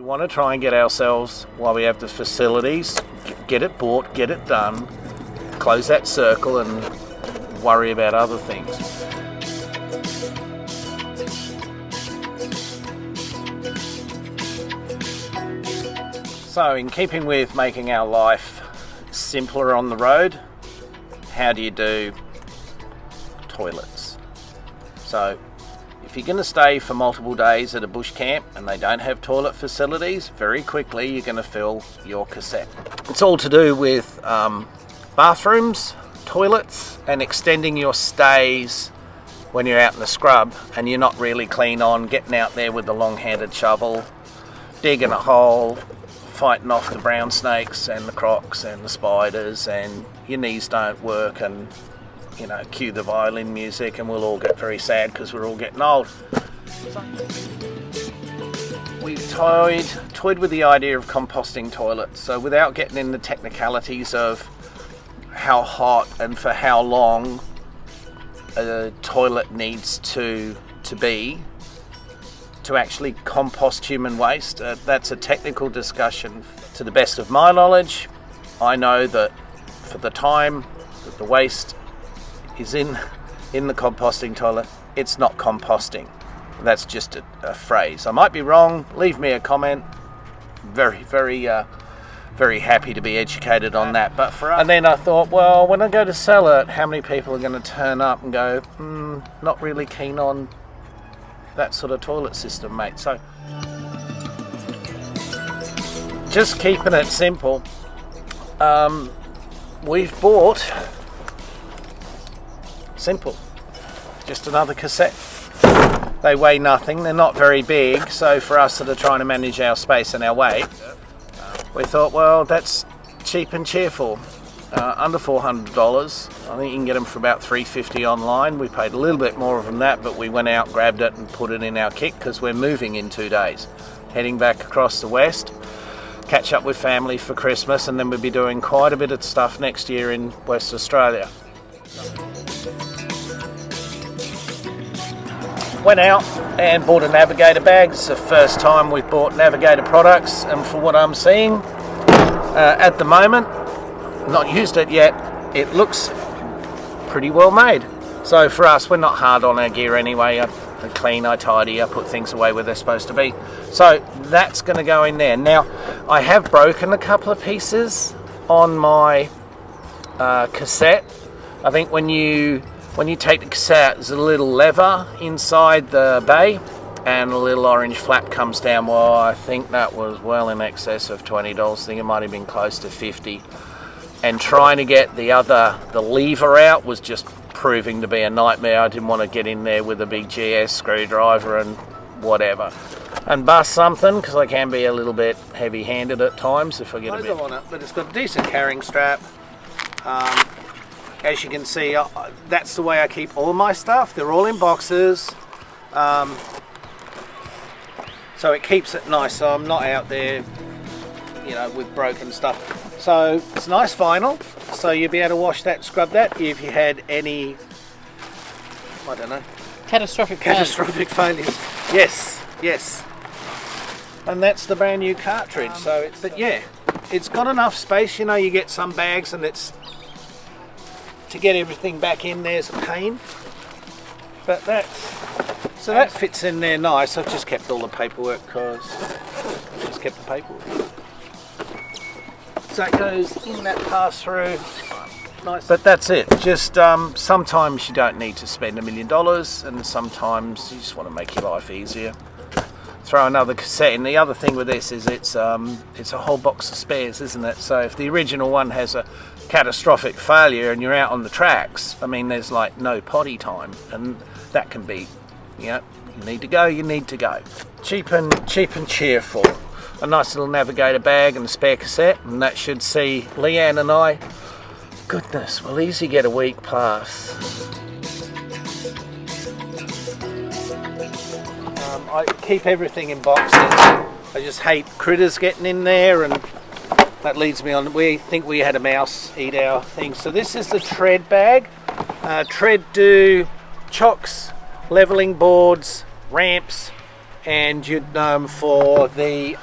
want to try and get ourselves, while we have the facilities, get it bought, get it done, close that circle and worry about other things. So in keeping with making our life simpler on the road, how do you do toilets? So if you're going to stay for multiple days at a bush camp and they don't have toilet facilities, very quickly you're going to fill your cassette. It's all to do with bathrooms, toilets, and extending your stays when you're out in the scrub and you're not really keen on getting out there with the long-handed shovel, digging a hole, fighting off the brown snakes and the crocs and the spiders, and your knees don't work, and you know, cue the violin music and we'll all get very sad because we're all getting old. We've toyed with the idea of composting toilets, so without getting in the technicalities of how hot and for how long a toilet needs to be to actually compost human waste. That's a technical discussion. To the best of my knowledge, I know that for the time that the waste is in the composting toilet, it's not composting. That's just a phrase. I might be wrong. Leave me a comment. Very, very happy to be educated on that. But for us, and then I thought, well, when I go to sell it, how many people are going to turn up and go, not really keen on that sort of toilet system, mate. So just keeping it simple, we've bought simple, just another cassette. They weigh nothing, they're not very big, so for us that are trying to manage our space and our weight, we thought, well, that's cheap and cheerful. Under $400. I think you can get them for about $350 online. We paid a little bit more than that, but we went out, grabbed it and put it in our kit because we're moving in 2 days, heading back across the west, catch up with family for Christmas, and then we'll be doing quite a bit of stuff next year in West Australia. Went out and bought a Navigator bag. It's the first time we've bought Navigator products, and for what I'm seeing at the moment, not used it yet, it looks pretty well made. So for us, we're not hard on our gear anyway. I clean, I tidy, I put things away where they're supposed to be. So that's going to go in there. Now, I have broken a couple of pieces on my cassette. I think when you take the cassette, there's a little lever inside the bay and a little orange flap comes down. Well, I think that was well in excess of $20. I think it might have been close to $50. And trying to get the lever out was just proving to be a nightmare. I didn't want to get in there with a big GS screwdriver and whatever and bust something, because I can be a little bit heavy-handed at times if I get a bit on it. But it's got a decent carrying strap. As you can see, that's the way I keep all my stuff. They're all in boxes, so it keeps it nice, so I'm not out there, you know, with broken stuff. So it's nice vinyl, so you'll be able to wash that, scrub that if you had any, I don't know, catastrophic failures. Yes. And that's the brand new cartridge. But yeah, it's got enough space. You know, you get some bags and it's to get everything back in there's a pain. But that fits in there nice. I've just kept all the paperwork because So that goes in that pass through. Nice. But that's it. Just sometimes you don't need to spend $1 million, and sometimes you just want to make your life easier. Throw another cassette in. The other thing with this is it's a whole box of spares, isn't it? So if the original one has a catastrophic failure and you're out on the tracks, I mean, there's like no potty time, and that can be, you know, you need to go. Cheap and cheerful. A nice little Navigator bag and a spare cassette, and that should see Leanne and I, goodness, we'll easily get a week plus. I keep everything in boxes. I just hate critters getting in there, and that leads me on. We think we had a mouse eat our things. So this is the tread bag. Tread do chocks, leveling boards, ramps, and you'd know them for the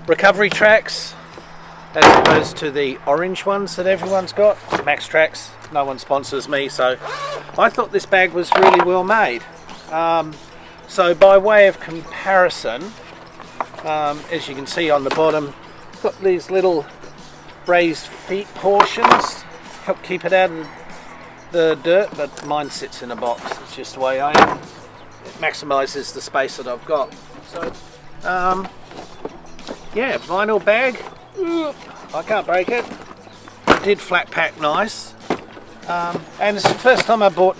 recovery tracks as opposed to the orange ones that everyone's got. Max Tracks, no one sponsors me, so I thought this bag was really well made. So by way of comparison, as you can see on the bottom, got these little raised feet portions, help keep it out of the dirt, but mine sits in a box. It's just the way I am. It maximises the space that I've got. So yeah, vinyl bag. I can't break it. It did flat pack nice. And it's the first time I bought,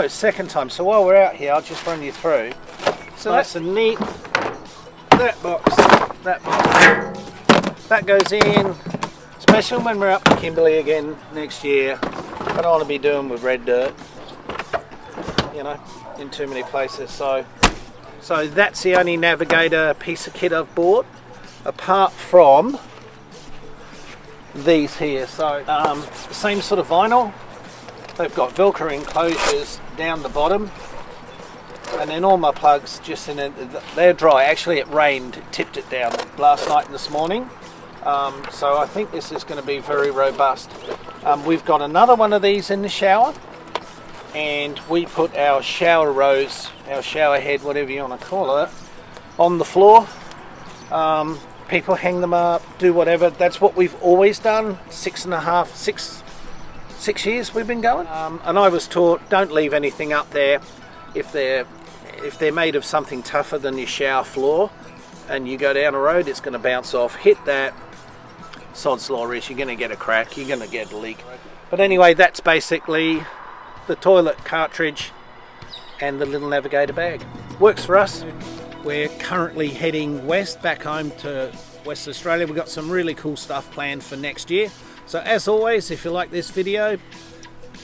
second time. So while we're out here, I'll just run you through. So nice and neat. That box, that goes in. Especially when we're up to Kimberley again next year. I don't want to be doing with red dirt, you know, in too many places. So that's the only Navigator piece of kit I've bought, apart from these here. So same sort of vinyl. They've got Velcro enclosures down the bottom, and then all my plugs just in it. They're dry. Actually, it rained, it tipped it down last night and this morning. So I think this is going to be very robust. We've got another one of these in the shower, and we put our shower rose, our shower head, whatever you want to call it, on the floor. People hang them up, do whatever. That's what we've always done. 6 years we've been going. And I was taught, don't leave anything up there if they're made of something tougher than your shower floor, and you go down a road, it's going to bounce off, hit that. Sod's law is you're going to get a crack, you're going to get a leak. But anyway, that's basically the toilet cartridge and the little Navigator bag. Works for us. We're currently heading west, back home to West Australia. We've got some really cool stuff planned for next year. So as always, if you like this video,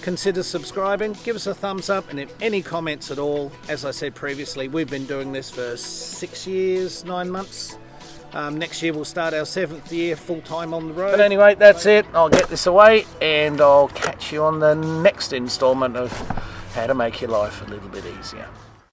consider subscribing, give us a thumbs up, and if any comments at all, as I said previously, we've been doing this for 6 years, 9 months. Next year we'll start our 7th year full-time on the road. But anyway, that's it. I'll get this away and I'll catch you on the next installment of how to make your life a little bit easier.